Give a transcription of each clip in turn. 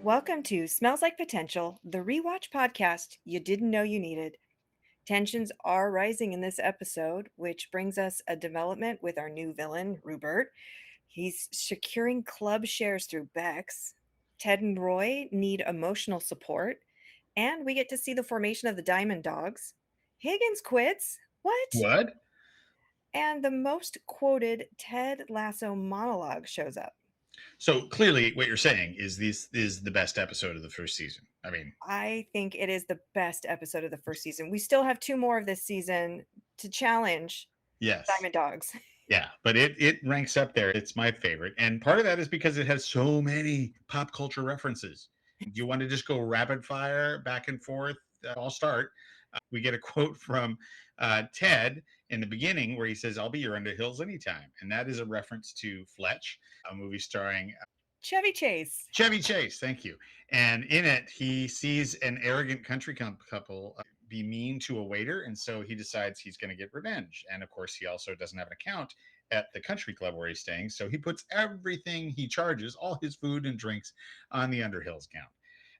Welcome to Smells Like Potential, the rewatch podcast you didn't know you needed. Tensions are rising in this episode, which brings us a development with our new villain, Rupert. He's securing club shares through Bex. Ted and Roy need emotional support, and we get to see the formation of the Diamond Dogs. Higgins quits. What? What? And the most quoted Ted Lasso monologue shows up. So clearly, what you're saying is this is the best episode of the first season. I mean, I think it is the best episode of the first season. We still have 2 more of this season to challenge yes, Diamond Dogs. yeah, but it ranks up there. It's my favorite, and part of that is because it has so many pop culture references. Do you want to just go rapid fire back and forth? I'll start. We get a quote from Ted in the beginning where he says, "I'll be your Underhills anytime," and that is a reference to Fletch, a movie starring Chevy Chase. Chevy Chase, thank you. And in it, he sees an arrogant country couple be mean to a waiter, and so he decides he's going to get revenge. And of course, he also doesn't have an account at the country club where he's staying, so he puts everything he charges, all his food and drinks, on the Underhills account.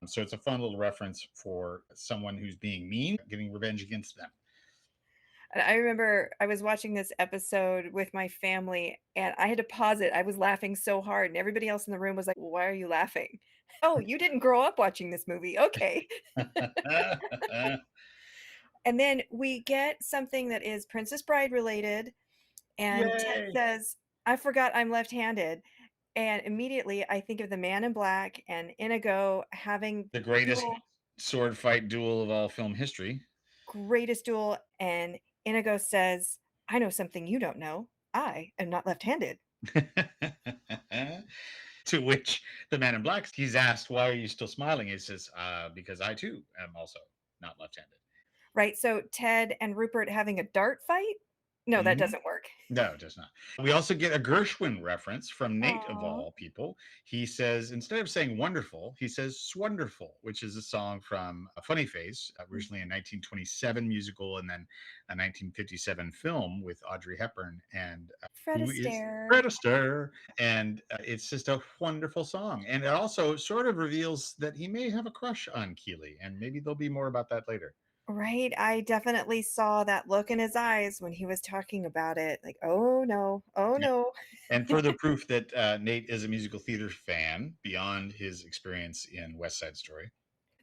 So it's a fun little reference for someone who's being mean, getting revenge against them. And I remember I was watching this episode with my family and I had to pause it. I was laughing so hard, and everybody else in the room was like, "Well, why are you laughing?" "Oh, you didn't grow up watching this movie. Okay." And then we get something that is Princess Bride related, and Ted Yay! says, "I forgot I'm left-handed." And immediately I think of The Man in Black and Inigo having The greatest duel sword fight duel of all film history. greatest duel, and Inigo says, "I know something you don't know. I am not left-handed." To which the man in black, he's asked, "Why are you still smiling?" He says, "Because I too am also not left-handed." Right? So Ted and Rupert having a dart fight? No, that Mhm. doesn't work. No, it does not. We also get a Gershwin reference from Nate of Aw. all people. He says, instead of saying wonderful, he says swonderful, which is a song from a Funny Face, originally a 1927 musical and then a 1957 film with Audrey Hepburn and Fred who is Astaire. Fred Astaire. And it's just a wonderful song. And it also sort of reveals that he may have a crush on Keeley. And maybe there'll be more about that later. Right? I definitely saw that look in his eyes when he was talking about it, like, "Oh, no. Oh, Yeah. no." And further proof that Nate is a musical theater fan beyond his experience in West Side Story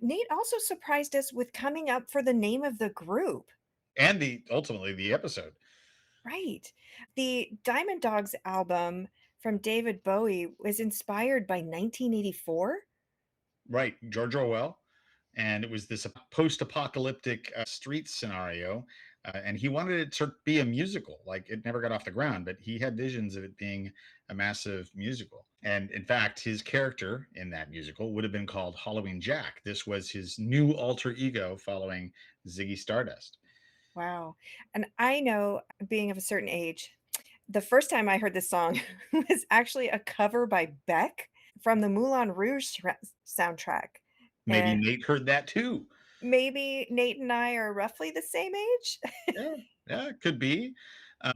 Nate also surprised us with coming up for the name of the group. and the ultimately the episode. Right. The Diamond Dogs album from David Bowie was inspired by 1984. Right, George Orwell, and it was this post-apocalyptic street scenario, and he wanted it to be a musical. Like it never got off the ground, but he had visions of it being a massive musical. And in fact, his character in that musical would have been called Halloween Jack. This was his new alter ego following Ziggy Stardust. Wow. And I know, being of a certain age, the first time I heard this song was actually a cover by Beck from the Moulin Rouge soundtrack. Maybe And Nate heard that too. maybe Nate and I are roughly the same age. Yeah, yeah, it could be.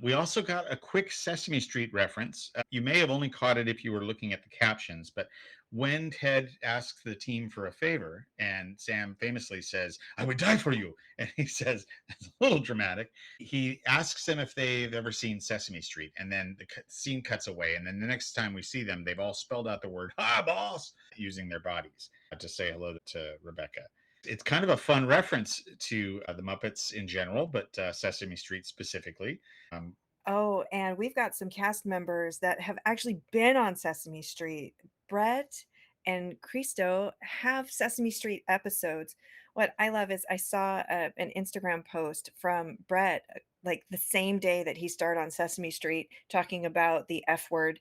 We also got a quick Sesame Street reference. You may have only caught it if you were looking at the captions, but when Ted asks the team for a favor, and Sam famously says, "I would die for you," and he says, "That's a little dramatic." He asks them if they've ever seen Sesame Street, and then the scene cuts away. And then the next time we see them, they've all spelled out the word "Hi, boss" using their bodies to say hello to Rebecca. It's kind of a fun reference to the Muppets in general, but Sesame Street specifically. Um, Oh, and we've got some cast members that have actually been on Sesame Street. Brett and Christo have Sesame Street episodes. What I love is I saw an Instagram post from Brett, like the same day that he starred on Sesame Street, talking about the F word,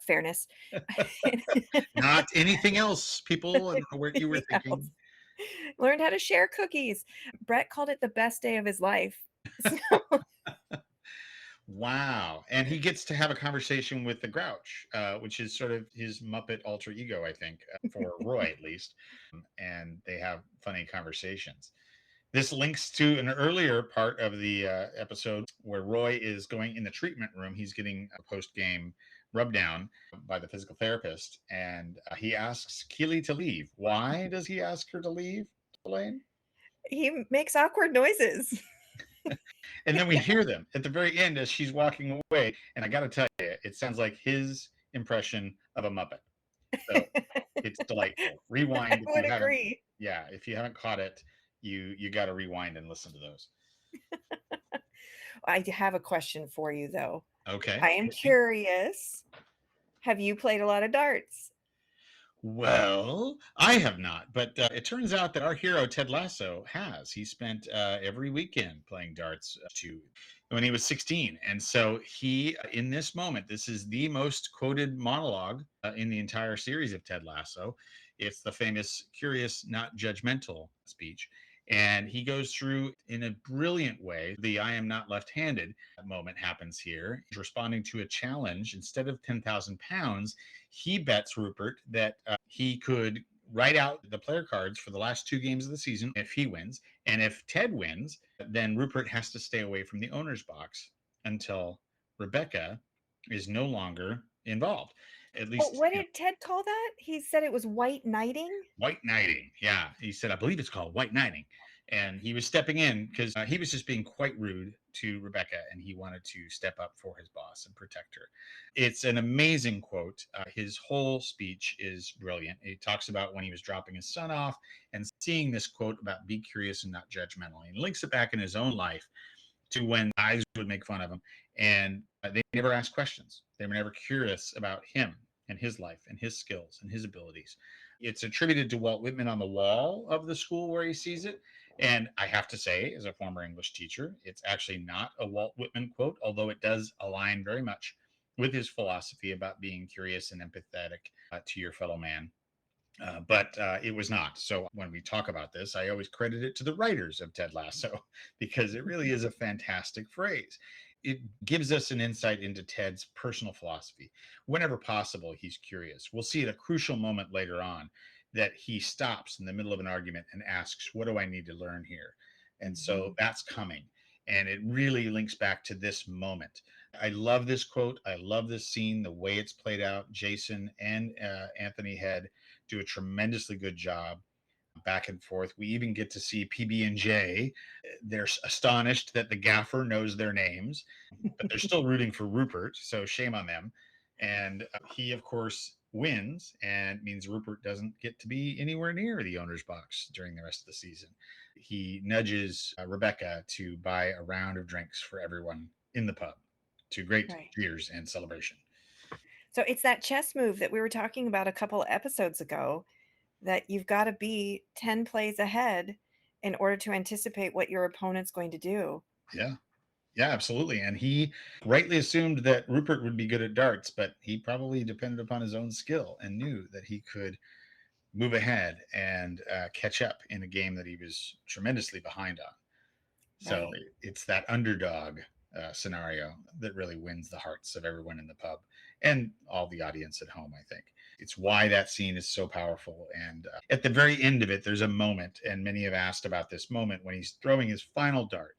fairness. Not anything else, people. I don't know what you were Anything else. thinking. Learned how to share cookies. Brett called it the best day of his life. So, Wow. And he gets to have a conversation with the Grouch, which is sort of his Muppet alter ego, I think, for Roy at least. And they have funny conversations. This links to an earlier part of the episode where Roy is going in the treatment room. He's getting a post game rub down by the physical therapist, and he asks Keely to leave. Why does he ask her to leave, Elaine? He makes awkward noises. And then we hear them at the very end as she's walking away. And I got to tell you, it sounds like his impression of a Muppet. So it's delightful. I Rewind if would you haven't. agree. Yeah, if you haven't caught it, you got to rewind and listen to those. I have a question for you, though. Okay. I am curious. Have you played a lot of darts? Well, I have not, but it turns out that our hero Ted Lasso has. He spent every weekend playing darts to when he was 16, and so he, in this moment, this is the most quoted monologue in the entire series of Ted Lasso. It's the famous "curious, not judgmental" speech, and he goes through in a brilliant way. The "I am not left-handed" moment happens here. He's responding to a challenge. Instead of £10,000, he bets Rupert that he could write out the player cards for the last two games of the season if he wins. And if Ted wins, then Rupert has to stay away from the owner's box until Rebecca is no longer involved. At Oh, least, what did Ted call that? He said it was white knighting? white knighting. Yeah. He said, I believe it's called white knighting. And he was stepping in because he was just being quite rude to Rebecca and he wanted to step up for his boss and protect her. It's an amazing quote. His whole speech is brilliant. He talks about when he was dropping his son off and seeing this quote about be curious and not judgmental. He links it back in his own life to when guys would make fun of him and they never asked questions. They were never curious about him and his life and his skills and his abilities. It's attributed to Walt Whitman on the wall of the school where he sees it. And I have to say, as a former English teacher, it's actually not a Walt Whitman quote, although it does align very much with his philosophy about being curious and empathetic to your fellow man. But it was not. So when we talk about this, I always credit it to the writers of Ted Lasso because it really is a fantastic phrase. It gives us an insight into Ted's personal philosophy. Whenever possible, he's curious. We'll see at a crucial moment later on that he stops in the middle of an argument and asks, what do I need to learn here? And so Mhm. that's coming. And it really links back to this moment. I love this quote. I love this scene, the way it's played out. Jason and Anthony Head do a tremendously good job back and forth. We even get to see PB&J. They're astonished that the gaffer knows their names, but they're still rooting for Rupert, so shame on them. And he, of course, wins, and means Rupert doesn't get to be anywhere near the owner's box during the rest of the season. He nudges Rebecca to buy a round of drinks for everyone in the pub to great Right. cheers and celebration. So it's that chess move that we were talking about a couple episodes ago that you've got to be 10 plays ahead in order to anticipate what your opponent's going to do. Yeah. Yeah, absolutely. And he rightly assumed that Rupert would be good at darts, but he probably depended upon his own skill and knew that he could move ahead and catch up in a game that he was tremendously behind on. So Right. it's that underdog scenario that really wins the hearts of everyone in the pub and all the audience at home, I think. It's why that scene is so powerful. And at the very end of it, there's a moment, and many have asked about this moment when he's throwing his final dart.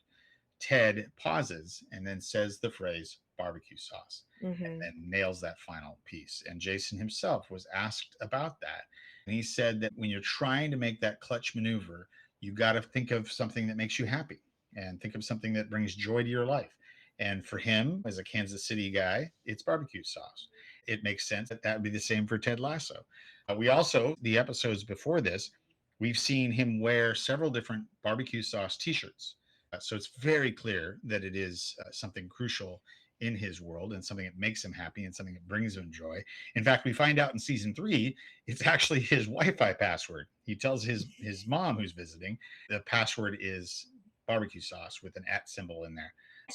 Ted pauses and then says the phrase barbecue sauce Mhm. and nails that final piece. And Jason himself was asked about that. And he said that when you're trying to make that clutch maneuver, you got to think of something that makes you happy and think of something that brings joy to your life. And for him, as a Kansas City guy, it's barbecue sauce. It makes sense that that would be the same for Ted Lasso. We also, the episodes before this, we've seen him wear several different barbecue sauce t shirts. So it's very clear that it is something crucial in his world and something that makes him happy and something that brings him joy. In fact, we find out in season 3, it's actually his Wi-Fi password. He tells his mom who's visiting the password is barbecue sauce with an at symbol in there.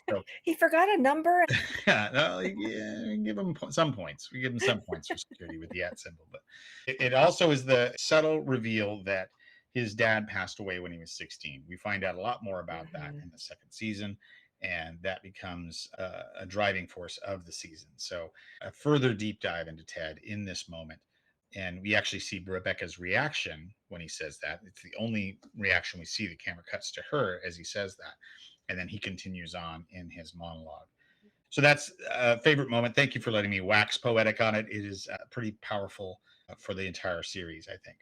So He forgot a number. yeah, no, yeah, give him some points. We give him some points for security with the at symbol, but it also is the subtle reveal that his dad passed away when he was 16. We find out a lot more about that Mhm. in the second season, and that becomes a driving force of the season. So, a further deep dive into Ted in this moment. And we actually see Rebecca's reaction when he says that. It's the only reaction we see. The camera cuts to her as he says that. And then he continues on in his monologue. So that's a favorite moment. Thank you for letting me wax poetic on it. It is pretty powerful for the entire series, I think.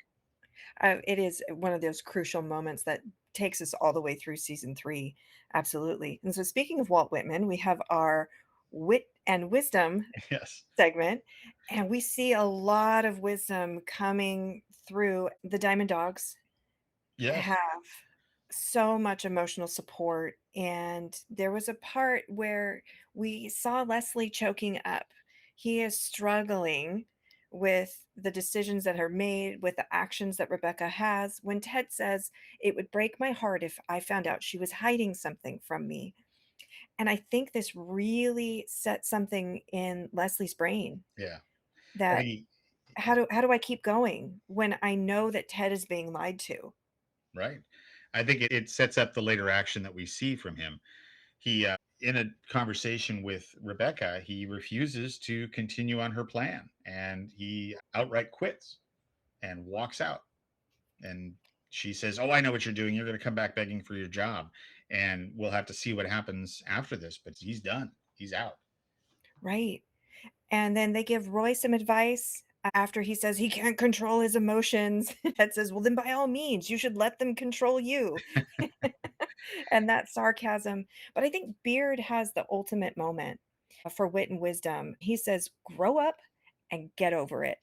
It is one of those crucial moments that takes us all the way through season 3, absolutely. And so speaking of Walt Whitman, we have our wit and wisdom Yes. segment, and we see a lot of wisdom coming through. The Diamond Dogs Yes. have so much emotional support, and there was a part where we saw Leslie choking up. He is struggling with the decisions that are made, with the actions that Rebecca has. When Ted says, "It would break my heart if I found out she was hiding something from me." And I think this really set something in Leslie's brain Yeah. I think that he, how do I keep going when I know that Ted is being lied to? right. I think it sets up the later action that we see from him. He, in a conversation with Rebecca, he refuses to continue on her plan and he outright quits and walks out. And she says, "Oh, I know what you're doing. You're going to come back begging for your job. And we'll have to see what happens after this." But he's done, he's out. Right. And then they give Roy some advice after he says he can't control his emotions. Ted says, "Well, then by all means, you should let them control you." And that sarcasm. But I think Beard has the ultimate moment for wit and wisdom. He says, "Grow up and get over it."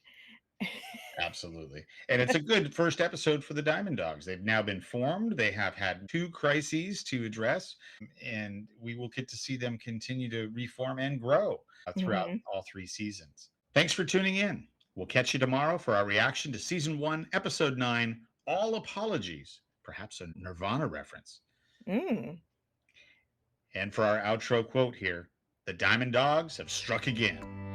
Absolutely. And it's a good first episode for the Diamond Dogs. They've now been formed. They have had two crises to address, and we will get to see them continue to reform and grow throughout Mhm. all three seasons. Thanks for tuning in. We'll catch you tomorrow for our reaction to season 1, episode 9, All Apologies, perhaps a Nirvana reference. Mm. And for our outro quote here, the Diamond Dogs have struck again.